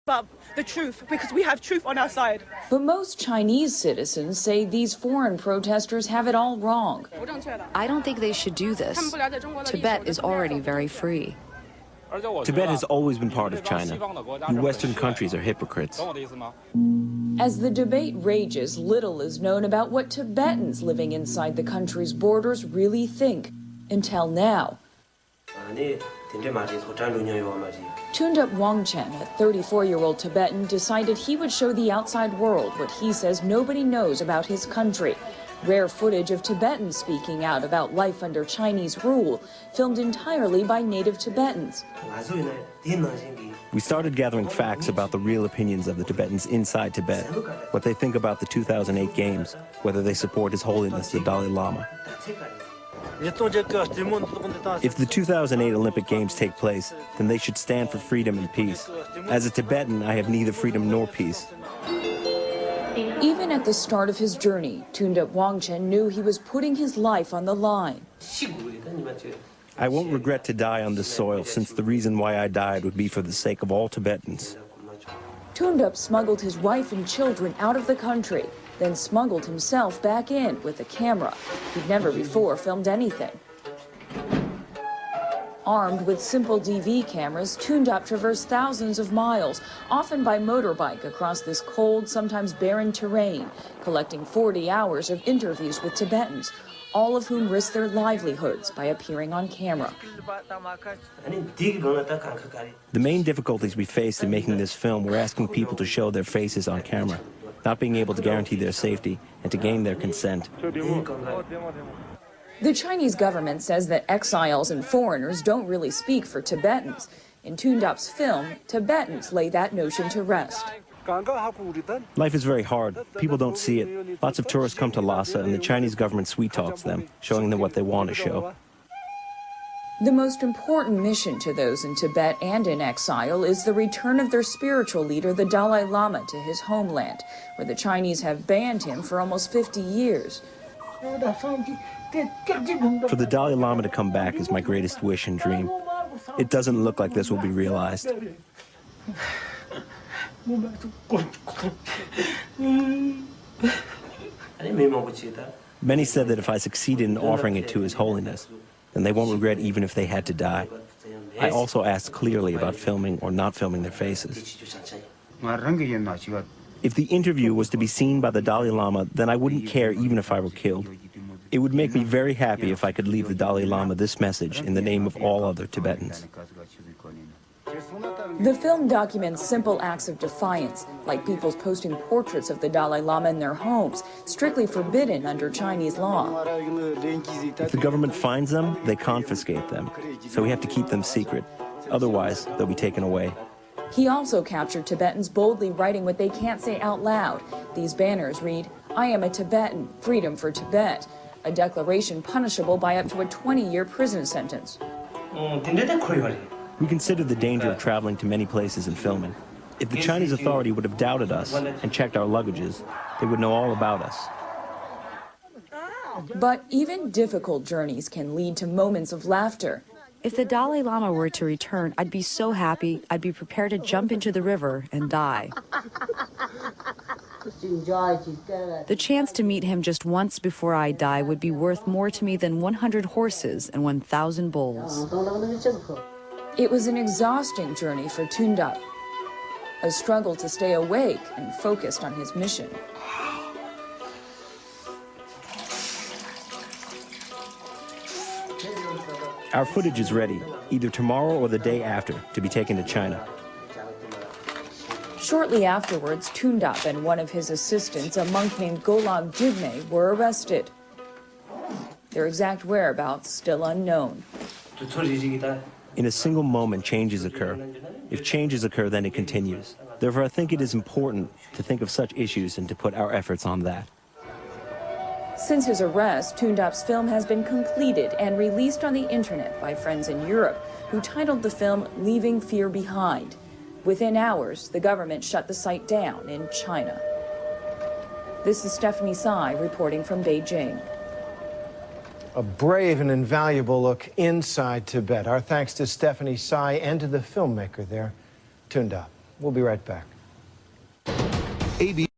About the truth, because we have truth on our side. But most Chinese citizens say these foreign protesters have it all wrong. I don't think they should do this. Tibet is already very free. Tibet has always been part of China. You Western countries are hypocrites. As the debate rages, little is known about what Tibetans living inside the country's borders really think, until now. Dhondup Wangchen, a 34-year-old Tibetan, decided he would show the outside world what he says nobody knows about his country. Rare footage of Tibetans speaking out about life under Chinese rule, filmed entirely by native Tibetans. We started gathering facts about the real opinions of the Tibetans inside Tibet, what they think about the 2008 Games, whether they support His Holiness the Dalai Lama. If the 2008 Olympic Games take place, then they should stand for freedom and peace. As a Tibetan, I have neither freedom nor peace. Even at the start of his journey, Dhondup Wangchen knew he was putting his life on the line. I won't regret to die on this soil, since the reason why I died would be for the sake of all Tibetans. Dhondup smuggled his wife and children out of the country, then smuggled himself back in with a camera. He'd never before filmed anything. Armed with simple DV cameras, Dhondup traversed thousands of miles, often by motorbike across this cold, sometimes barren terrain, collecting 40 hours of interviews with Tibetans, all of whom risked their livelihoods by appearing on camera. The main difficulties we faced in making this film were asking people to show their faces on camera, not being able to guarantee their safety, and to gain their consent. The Chinese government says that exiles and foreigners don't really speak for Tibetans. In Dhondup's film, Tibetans lay that notion to rest. Life is very hard. People don't see it. Lots of tourists come to Lhasa, and the Chinese government sweet-talks them, showing them what they want to show. The most important mission to those in Tibet and in exile is the return of their spiritual leader, the Dalai Lama, to his homeland, where the Chinese have banned him for almost 50 years. For the Dalai Lama to come back is my greatest wish and dream. It doesn't look like this will be realized. Many said that if I succeeded in offering it to His Holiness, then they won't regret even if they had to die. I also asked clearly about filming or not filming their faces. If the interview was to be seen by the Dalai Lama, then I wouldn't care even if I were killed. It would make me very happy if I could leave the Dalai Lama this message in the name of all other Tibetans. The film documents simple acts of defiance, like people posting portraits of the Dalai Lama in their homes, strictly forbidden under Chinese law. If the government finds them, they confiscate them, so we have to keep them secret. Otherwise, they'll be taken away. He also captured Tibetans boldly writing what they can't say out loud. These banners read, "I am a Tibetan, freedom for Tibet," a declaration punishable by up to a 20-year prison sentence. We consider the danger of traveling to many places and filming. If the Chinese authority would have doubted us and checked our luggages, they would know all about us. But even difficult journeys can lead to moments of laughter. If the Dalai Lama were to return, I'd be so happy, I'd be prepared to jump into the river and die. The chance to meet him just once before I die would be worth more to me than 100 horses and 1,000 bulls. It was an exhausting journey for Dhondup, a struggle to stay awake and focused on his mission. Our footage is ready, either tomorrow or the day after, to be taken to China. Shortly afterwards, Dhondup and one of his assistants, a monk named Golag Jigme, were arrested. Their exact whereabouts still unknown. In a single moment, changes occur. If changes occur, then it continues. Therefore, I think it is important to think of such issues and to put our efforts on that. Since his arrest, Dhondup's film has been completed and released on the internet by friends in Europe, who titled the film "Leaving Fear Behind." Within hours, the government shut the site down in China. This is Stephanie Tsai reporting from Beijing. A brave and invaluable look inside Tibet. Our thanks to Stephanie Tsai and to the filmmaker there, Dhondup. We'll be right back. AB